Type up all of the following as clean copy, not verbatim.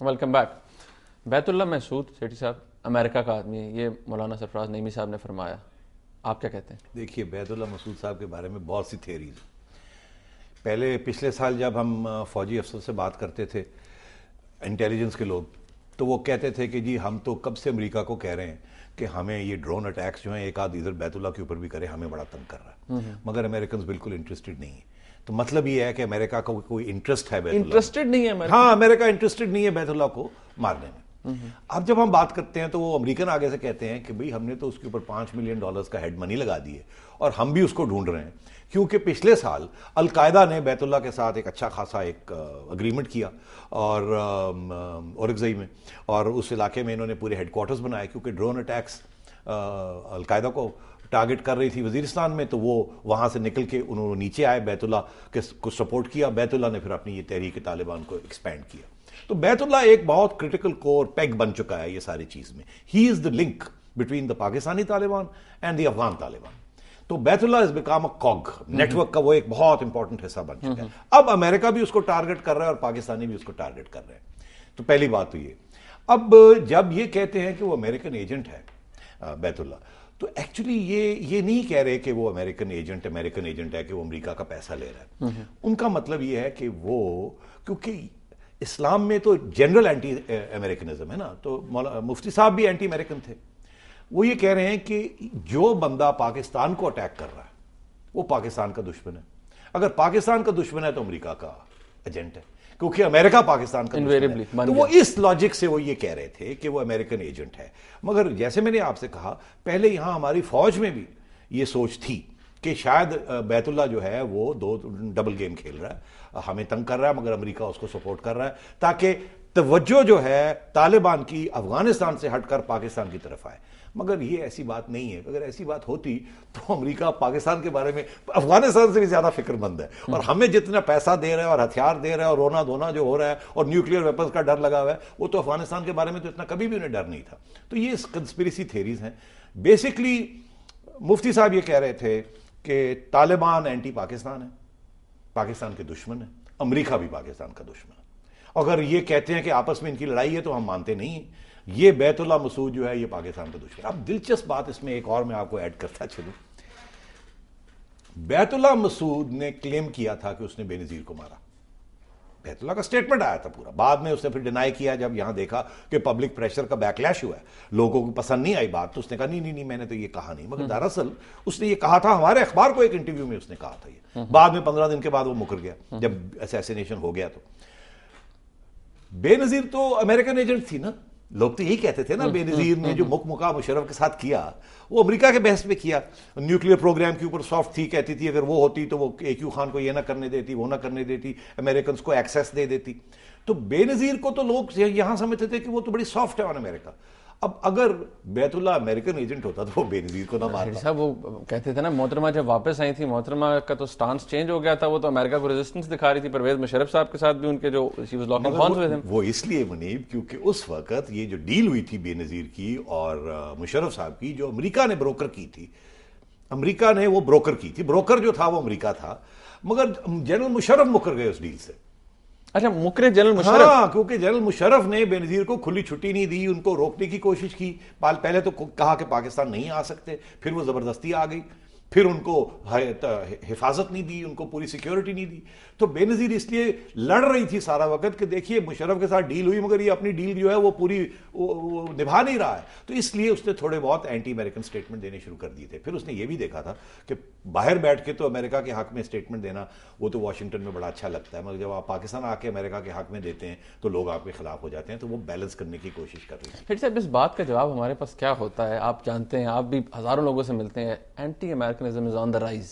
Welcome back. Baitullah Mehsud Sethi sahab America का आदमी है, ये मौलाना सरफराज नईमी साहब ने फरमाया, आप क्या कहते हैं? देखिए, बैतुल्ला मसूद साहब के बारे में बहुत सी थेरीज। पहले पिछले साल जब हम फौजी अफसर से बात करते थे, इंटेलिजेंस के लोग, तो वो कहते थे कि जी हम तो कब से अमेरिका को कह रहे हैं कि हमें ये ड्रोन अटैक्स जो हैं एक आध इधर बैतुल्ला के ऊपर भी करे, हमें बड़ा तंग कर रहा है। मगर अमेरिकन बिल्कुल इंटरेस्टेड नहीं है। तो मतलब ये है कि अमेरिका को कोई इंटरेस्ट है बैतुल्ला, इंटरेस्टेड नहीं है अमेरिका? हाँ, अमेरिका इंटरेस्टेड नहीं है बैतुल्ला को मारने में। अब जब हम बात करते हैं तो वो अमेरिकन आगे से कहते हैं कि भाई हमने तो उसके ऊपर $5 मिलियन का हेड मनी लगा दी है और हम भी उसको ढूंढ रहे हैं, क्योंकि पिछले साल अलकायदा ने बैतुल्ला के साथ एक अच्छा खासा एक अग्रीमेंट किया और औरगज़ई में, और उस इलाके में इन्होंने पूरे हेडक्वार्टर्स बनाए, क्योंकि ड्रोन अटैक्स अलकायदा को टारगेट कर रही थी वजीरिस्तान में। तो वो वहां से निकल के उन्होंने नीचे आए, बैतुल्ला को सपोर्ट किया। बैतुल्ला ने फिर अपनी ये तहरीक तालिबान को एक्सपेंड किया। तो बैतुल्ला एक बहुत क्रिटिकल कोर पैग बन चुका है ये सारी चीज में। He is the link between the Pakistani Taliban and the Afghan Taliban. तो Baitullah is become a cog, network का वो एक बहुत इंपॉर्टेंट हिस्सा बन चुका है। अब अमेरिका भी उसको टारगेट कर रहा है और पाकिस्तानी भी उसको टारगेट कर रहे हैं। तो पहली बात तो ये। अब जब ये कहते हैं कि वो अमेरिकन एजेंट है बैतुल्ला, तो एक्चुअली ये नहीं कह रहे कि वो अमेरिकन एजेंट है कि वो अमेरिका का पैसा ले रहा है। उनका मतलब ये है कि वो, क्योंकि इस्लाम में तो जनरल एंटी अमेरिकनिज्म है ना, तो मुफ्ती साहब भी एंटी अमेरिकन थे। वो ये कह रहे हैं कि जो बंदा पाकिस्तान को अटैक कर रहा है वो पाकिस्तान का दुश्मन है। अगर पाकिस्तान का दुश्मन है तो अमेरिका का एजेंट है, क्योंकि अमेरिका पाकिस्तान का दुश्मन है। तो वो इस लॉजिक से वो ये कह रहे थे कि वो अमेरिकन एजेंट है। मगर जैसे मैंने आपसे कहा, पहले यहां हमारी फौज में भी ये सोच थी कि शायद बैतुल्ला जो है वो दो डबल गेम खेल रहा है, हमें तंग कर रहा है मगर अमेरिका उसको सपोर्ट कर रहा है, ताकि तवज्जो जो है तालिबान की अफगानिस्तान से हटकर पाकिस्तान की तरफ आए। मगर ये ऐसी बात नहीं है। अगर ऐसी बात होती तो अमेरिका पाकिस्तान के बारे में, अफगानिस्तान से भी ज्यादा फिक्रमंद है, और हमें जितना पैसा दे रहा है और हथियार दे रहा है और रोना धोना जो हो रहा है और न्यूक्लियर वेपन्स का डर लगा हुआ है, वो तो अफगानिस्तान के बारे में तो इतना कभी भी उन्हें डर नहीं था। तो ये कंस्पिरेसी थेरीज हैं। बेसिकली मुफ्ती साहब ये कह रहे थे कि तालिबान एंटी पाकिस्तान है, पाकिस्तान के दुश्मन है, अमेरिका भी पाकिस्तान का दुश्मन है। अगर ये कहते हैं कि आपस में इनकी लड़ाई है तो हम मानते नहीं हैं। ये बैतुल्ला मसूद जो है ये पाकिस्तान का दुश्मन। अब दिलचस्प बात इसमें एक और मैं आपको ऐड करता चलूं। बैतुल्ला मसूद ने क्लेम किया था कि उसने बेनजीर को मारा। बैतुल्ला का स्टेटमेंट आया था पूरा। बाद में उसने फिर डिनाई किया जब यहां देखा कि पब्लिक प्रेशर का बैकलैश हुआ है, लोगों को पसंद नहीं आई बात, तो उसने कहा नहीं मैंने तो ये कहा नहीं। मगर दरअसल उसने ये कहा था, हमारे अखबार को एक इंटरव्यू में उसने कहा था ये। बाद में 15 दिन के बाद वो मुकर गया जब असैसिनेशन हो गया। तो बेनजीर तो अमेरिकन एजेंट थी ना, लोग तो यही कहते थे ना। बेनजीर ने जो मुका मुशर्रफ के साथ किया वो अमेरिका के बहस पे किया। न्यूक्लियर प्रोग्राम के ऊपर सॉफ्ट थी, कहती थी अगर वो होती तो वो AQ खान को ये ना करने देती, वो ना करने देती, अमेरिकन को एक्सेस दे देती। तो बेनजीर को तो लोग यहां समझते थे कि वो तो बड़ी सॉफ्ट है ऑन अमेरिका। अब अगर बैतुल्ला अमेरिकन एजेंट होता तो वो बेनजीर को ना मारता। साहब वो कहते थे ना, मोहतरमा जब वापस आई थी, मोहतरमा का तो स्टांस चेंज हो गया था, वो तो अमेरिका को रेजिस्टेंस दिखा रही थी। परवेज मुशर्रफ साहब के साथ भी उनके जो लॉकिंग हॉर्न्स हुए थे, वो इसलिए मुनीब क्योंकि उस वक्त ये जो डील हुई थी बेनजीर की और मुशर्रफ साहब की, जो अमेरिका ने ब्रोकर की थी, अमेरिका ने वो ब्रोकर की थी, ब्रोकर जो था वो अमेरिका था, मगर जनरल मुशर्रफ मुकर गए उस डील से। अच्छा, मुकरे जनरल मुशर्रफ? हाँ, क्योंकि जनरल मुशर्रफ ने बेनजीर को खुली छुट्टी नहीं दी, उनको रोकने की कोशिश की। पहले तो कहा कि पाकिस्तान नहीं आ सकते, फिर वो जबरदस्ती आ गई, फिर उनको हिफाजत नहीं दी, उनको पूरी सिक्योरिटी नहीं दी। तो बेनजीर इसलिए लड़ रही थी सारा वक्त कि देखिए मुशर्रफ के साथ डील हुई मगर ये अपनी डील जो है वो पूरी वो निभा नहीं रहा है। तो इसलिए उसने थोड़े बहुत एंटी अमेरिकन स्टेटमेंट देने शुरू कर दिए थे। फिर उसने ये भी देखा था कि बाहर बैठ के तो अमेरिका के हक में स्टेटमेंट देना वो तो वाशिंगटन में बड़ा अच्छा लगता है, मगर जब आप पाकिस्तान आके अमेरिका के हक में देते हैं तो लोग आपके खिलाफ हो जाते हैं। तो वो बैलेंस करने की कोशिश कर रही है। साहब, इस बात का जवाब हमारे पास क्या होता है? आप जानते हैं, आप भी हजारों लोगों से मिलते हैं, anti Americanism is on the rise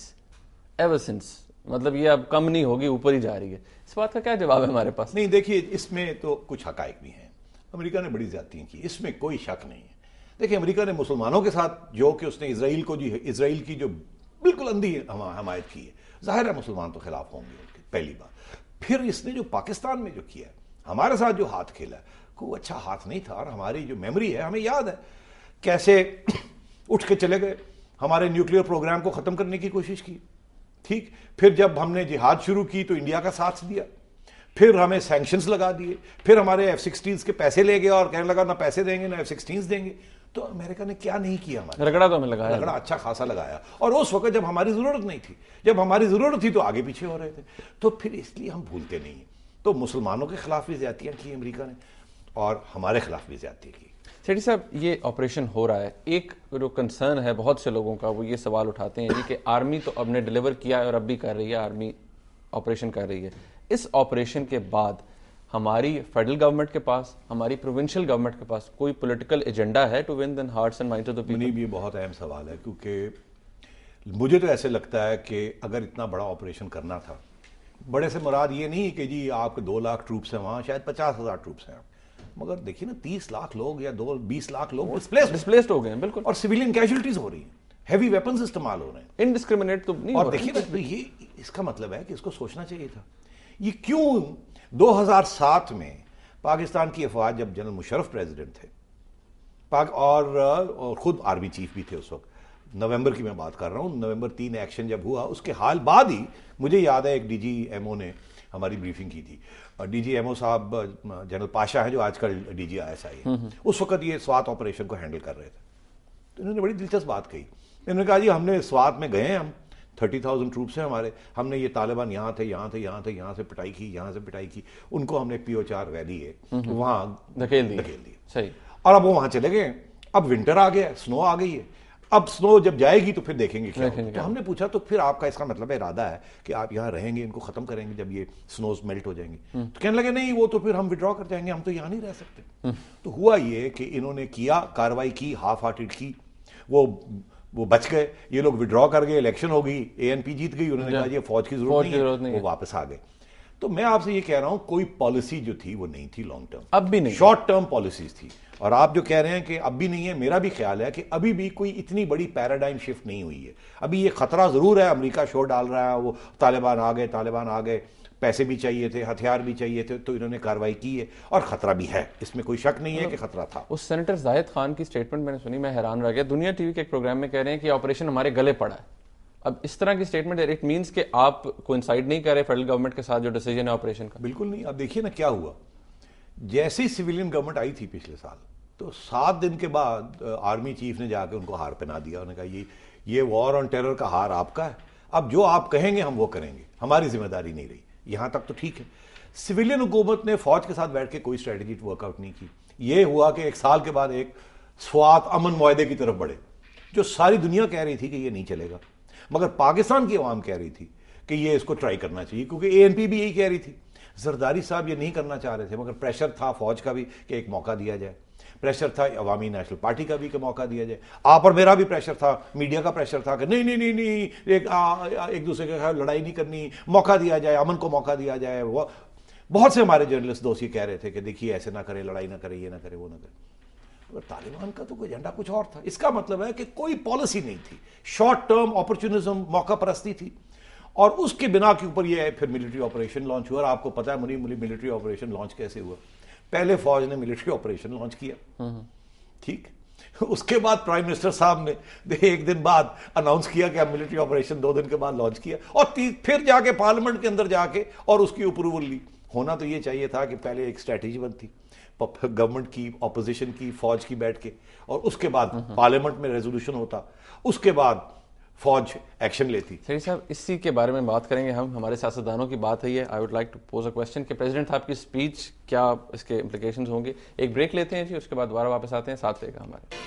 ever since, मतलब ये अब कम नहीं होगी, ऊपर ही जा रही है। इस बात का क्या जवाब है हमारे पास? नहीं, देखिए इसमें तो कुछ हकाइक भी हैं। अमेरिका ने बड़ी ज्यादतियां की, इसमें कोई शक नहीं है। देखिए अमेरिका ने मुसलमानों के साथ जो कि उसने इसराइल की जो बिल्कुल अंधी हमायत की है, जाहिर है मुसलमान तो खिलाफ होंगे उनके, पहली बात। फिर इसने जो पाकिस्तान में जो किया, हमारे साथ जो हाथ खेला, कोई अच्छा हाथ नहीं था। और हमारी जो मेमोरी है, हमें याद है कैसे उठ के चले गए, हमारे न्यूक्लियर प्रोग्राम को खत्म करने की कोशिश की। ठीक, फिर जब हमने जिहाद शुरू की तो इंडिया का साथ दिया। फिर हमें सैंक्शंस लगा दिए, फिर हमारे F-16s के पैसे ले गए और कहने लगा ना पैसे देंगे ना F-16s देंगे। तो अमेरिका ने क्या नहीं किया हमारे, रगड़ा तो हमें लगाया, रगड़ा अच्छा खासा लगाया। और उस वक्त जब हमारी जरूरत नहीं थी, जब हमारी जरूरत थी तो आगे पीछे हो रहे थे। तो फिर इसलिए हम भूलते नहीं। तो मुसलमानों के खिलाफ भी ज्यादतियां की अमेरिका ने और हमारे खिलाफ भी ज्यादती की। सेठी साहब, ये ऑपरेशन हो रहा है, एक जो कंसर्न है बहुत से लोगों का, वो ये सवाल उठाते हैं कि आर्मी तो अब ने डिलीवर किया है और अब भी कर रही है, आर्मी ऑपरेशन कर रही है। इस ऑपरेशन के बाद हमारी फेडरल गवर्नमेंट के पास, हमारी प्रोविंशियल गवर्नमेंट के पास कोई पॉलिटिकल एजेंडा है to win the hearts and minds of the people? ये बहुत अहम सवाल है, क्योंकि मुझे तो ऐसे लगता है कि अगर इतना बड़ा ऑपरेशन करना था, बड़े से मुराद ये नहीं कि जी आपके 2 लाख ट्रूप्स हैं वहां, शायद 50,000 ट्रूप्स हैं, मगर देखिए ना 30 लाख लोग या 20 लाख लोग डिस्प्लेस्ड हो गए हैं, बिल्कुल, और सिविलियन कैजुअल्टीज हो रही हैं, हैवी वेपन्स इस्तेमाल हो रहे हैं, इनडिस्क्रिमिनेट तो नहीं। और देखिए ना, तो ये इसका मतलब है कि इसको सोचना चाहिए था। ये क्यों 2007 में पाकिस्तान की अफवाज, जब जनरल मुशर्रफ प्रेसिडेंट थे और खुद आर्मी चीफ भी थे उस वक्त, नवंबर की मैं बात कर रहा हूं, नवंबर 3 एक्शन जब हुआ उसके हाल बाद ही मुझे याद है एक DGMO ने हमारी ब्रीफिंग की थी। DGMO साहब जनरल पाशा है जो आजकल DGISI है, उस वक्त ये स्वात ऑपरेशन को हैंडल कर रहे थे। तो इन्होंने बड़ी दिलचस्प बात कही। इन्होंने कहा जी हमने स्वात में गए, हम 30,000 ट्रूप्स हैं हमारे, हमने ये तालिबान यहाँ थे यहाँ थे यहाँ थे, यहाँ से पिटाई की, यहाँ से पिटाई की, उनको हमने PO4 वैली है वहाँ धकेल दिए। सही। और अब वो वहाँ चले गए। अब विंटर आ गया, स्नो आ गई है, अब स्नो जब जाएगी तो फिर देखेंगे क्या होगा। तो हमने पूछा तो फिर आपका इसका मतलब है, इरादा है कि आप यहाँ रहेंगे, इनको खत्म करेंगे जब ये स्नोज मेल्ट हो जाएंगी? तो कहने लगे नहीं, वो तो फिर हम विड्रॉ कर जाएंगे, हम तो यहाँ नहीं रह सकते। तो हुआ ये कि इन्होंने किया, कार्रवाई की, हाफ हार्टेड की, वो बच गए, ये लोग विड्रॉ कर गए, इलेक्शन हो गई, ANP जीत गई, उन्होंने कहा ये फौज की जरूरत नहीं है, वो वापस आ गए। तो मैं आपसे ये कह रहा हूं, कोई पॉलिसी जो थी वो नहीं थी लॉन्ग टर्म, अब भी नहीं, शॉर्ट टर्म पॉलिसीज थी। और आप जो कह रहे हैं कि अब भी नहीं है, मेरा भी ख्याल है कि अभी भी कोई इतनी बड़ी पैराडाइम शिफ्ट नहीं हुई है। अभी ये खतरा जरूर है, अमेरिका शोर डाल रहा है, वो तालिबान आ गए, पैसे भी चाहिए थे, हथियार भी चाहिए थे, तो इन्होंने कार्रवाई की है और खतरा भी है, इसमें कोई शक नहीं है कि खतरा था। उस सेनेटर जाहिद खान की स्टेटमेंट मैंने सुनी, मैं हैरान रह गया। दुनिया टीवी के एक प्रोग्राम में कह रहे हैं कि ऑपरेशन हमारे गले पड़ा है। अब इस तरह की स्टेटमेंट, इट मींस कि आप कोइंसाइड नहीं कर रहे फेडरल गवर्नमेंट के साथ जो डिसीजन है ऑपरेशन का? बिल्कुल नहीं। अब देखिए ना क्या हुआ, जैसे ही सिविलियन गवर्नमेंट आई थी पिछले साल, तो 7 दिन के बाद आर्मी चीफ ने जाकर उनको हार पहना दिया। उन्होंने कहा ये वॉर ऑन टेरर का हार आपका है, अब जो आप कहेंगे हम वो करेंगे, हमारी जिम्मेदारी नहीं रही। यहां तक तो ठीक है। सिविलियन हुकूमत ने फौज के साथ बैठ के कोई स्ट्रेटेजी वर्कआउट नहीं की। ये हुआ कि 1 साल के बाद एक स्वात अमन मुआहदे की तरफ बढ़े, जो सारी दुनिया कह रही थी कि ये नहीं चलेगा, मगर पाकिस्तान की अवाम कह रही थी कि ये इसको ट्राई करना चाहिए, क्योंकि ANP भी यही कह रही थी। जरदारी साहब ये नहीं करना चाह रहे थे, मगर प्रेशर था फौज का भी कि एक मौका दिया जाए, प्रेशर था अवामी नेशनल पार्टी का भी कि मौका दिया जाए, आप और मेरा भी प्रेशर था, मीडिया का प्रेशर था कि नहीं नहीं नहीं नहीं एक दूसरे के साथ लड़ाई नहीं करनी, मौका दिया जाए, अमन को मौका दिया जाए। वो बहुत से हमारे जर्नलिस्ट दोस्त ये कह रहे थे कि देखिए ऐसे ना करें, लड़ाई ना करें, ये ना करें, वो ना करें। मगर तालिबान का तो कोई एजेंडा कुछ और था। इसका मतलब है कि कोई पॉलिसी नहीं थी, शॉर्ट टर्म अपॉर्चुनिज्म, मौका परस्ती थी, और उसके बिना के ऊपर ये फिर मिलिट्री ऑपरेशन लॉन्च हुआ। और आपको पता है मुनी मिलिट्री ऑपरेशन लॉन्च कैसे हुआ? पहले फौज ने मिलिट्री ऑपरेशन लॉन्च किया, ठीक, उसके बाद प्राइम मिनिस्टर साहब ने 1 दिन बाद अनाउंस किया कि अब मिलिट्री ऑपरेशन 2 दिन के बाद लॉन्च किया, और फिर जाके पार्लियामेंट के अंदर जाके और उसकी अप्रूवल ली। होना तो ये चाहिए था कि पहले एक स्ट्रैटेजी बनती गवर्नमेंट की, ऑपोजिशन की, फौज की बैठ के, और उसके बाद पार्लियामेंट में रेजोल्यूशन होता, उसके बाद फौज एक्शन लेती। सही साहब, इसी के बारे में बात करेंगे हम। हमारे सियासतदानों की बात है ये। I would like to pose a question कि प्रेसिडेंट साहब की स्पीच क्या इसके इम्प्लीकेशंस होंगे। एक ब्रेक लेते हैं जी, उसके बाद दोबारा वापस आते हैं, साथ रहेगा हमारे।